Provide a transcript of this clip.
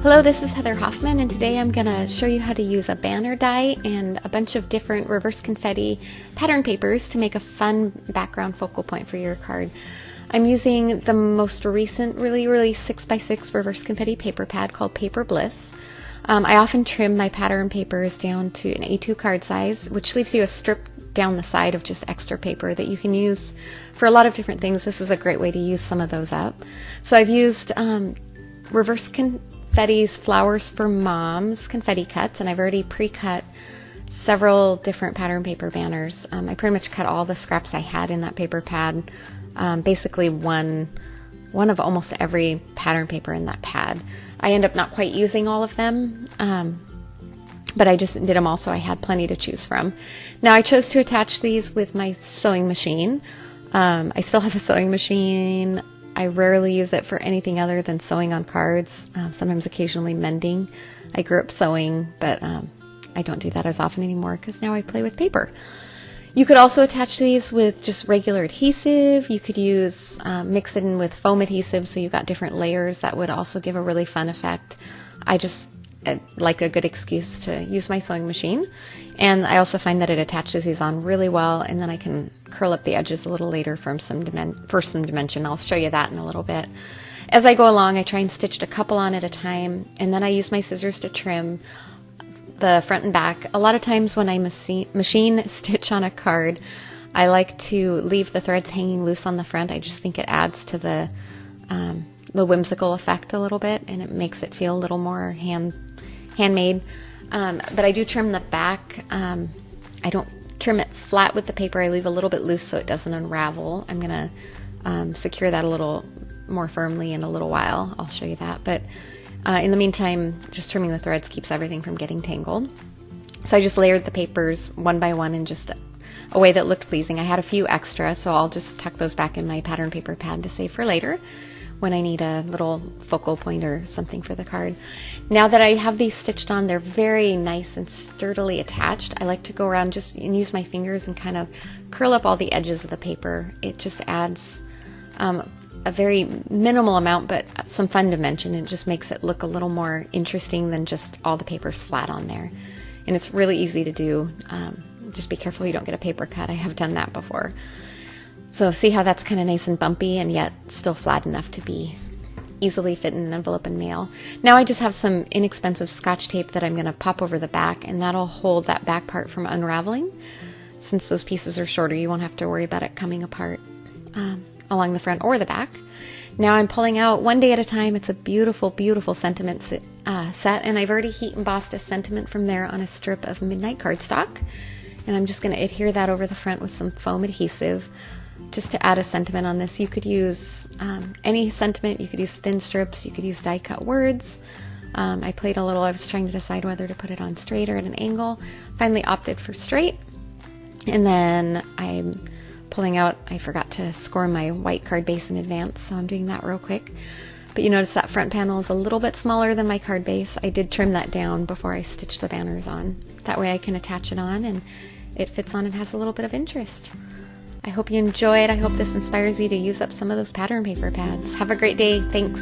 Hello, this is Heather Hoffman, and today I'm going to show you how to use a banner die and a bunch of different reverse confetti pattern papers to make a fun background focal point for your card. I'm using the most recent really 6x6 reverse confetti paper pad called Paper Bliss. I often trim my pattern papers down to an A2 card size, which leaves you a strip down the side of just extra paper that you can use for a lot of different things. This is a great way to use some of those up. So I've used reverse confetti's Flowers for Moms confetti cuts, and I've already pre-cut several different pattern paper banners. I pretty much cut all the scraps I had in that paper pad, basically one of almost every pattern paper in that pad. I end up not quite using all of them, but I just did them all so I had plenty to choose from. Now I chose to attach these with my sewing machine. I still have a sewing machine. I rarely use it for anything other than sewing on cards, sometimes occasionally mending. I grew up sewing, but I don't do that as often anymore because now I play with paper. You could also attach these with just regular adhesive. You could use, mix it in with foam adhesive so you got different layers. That would also give a really fun effect. I just like a good excuse to use my sewing machine. And I also find that it attaches these on really well, and then I can curl up the edges a little later for some dimension. I'll show you that in a little bit. As I go along, I try and stitch a couple on at a time, and then I use my scissors to trim the front and back. A lot of times when I machine stitch on a card, I like to leave the threads hanging loose on the front. I just think it adds to the whimsical effect a little bit, and it makes it feel a little more handmade. But I do trim the back. I don't trim it flat with the paper. I leave a little bit loose so it doesn't unravel. I'm going to secure that a little more firmly in a little while. I'll show you that. But in the meantime, just trimming the threads keeps everything from getting tangled. So I just layered the papers one by one in just a way that looked pleasing. I had a few extra, so I'll just tuck those back in my pattern paper pad to save for later when I need a little focal point or something for the card. Now that I have these stitched on, they're very nice and sturdily attached. I like to go around just and use my fingers and kind of curl up all the edges of the paper. It just adds a very minimal amount, but some fun dimension. It just makes it look a little more interesting than just all the papers flat on there. And it's really easy to do. Just be careful you don't get a paper cut. I have done that before. So see how that's kind of nice and bumpy and yet still flat enough to be easily fit in an envelope and mail. Now I just have some inexpensive Scotch tape that I'm going to pop over the back, and that'll hold that back part from unraveling. Since those pieces are shorter, you won't have to worry about it coming apart along the front or the back. Now I'm pulling out one day at a time. It's a beautiful sentiment set, and I've already heat embossed a sentiment from there on a strip of midnight cardstock, and I'm just going to adhere that over the front with some foam adhesive just to add a sentiment on this. You could use any sentiment. You could use thin strips. You could use die cut words. I played a little. I was trying to decide whether to put it on straight or at an angle. Finally opted for straight, and then I'm pulling out, I forgot to score my white card base in advance, so I'm doing that real quick. But you notice that front panel is a little bit smaller than my card base. I did trim that down before I stitched the banners on. That way I can attach it on and it fits on and has a little bit of interest. I hope you enjoy it. I hope this inspires you to use up some of those pattern paper pads. Have a great day. Thanks.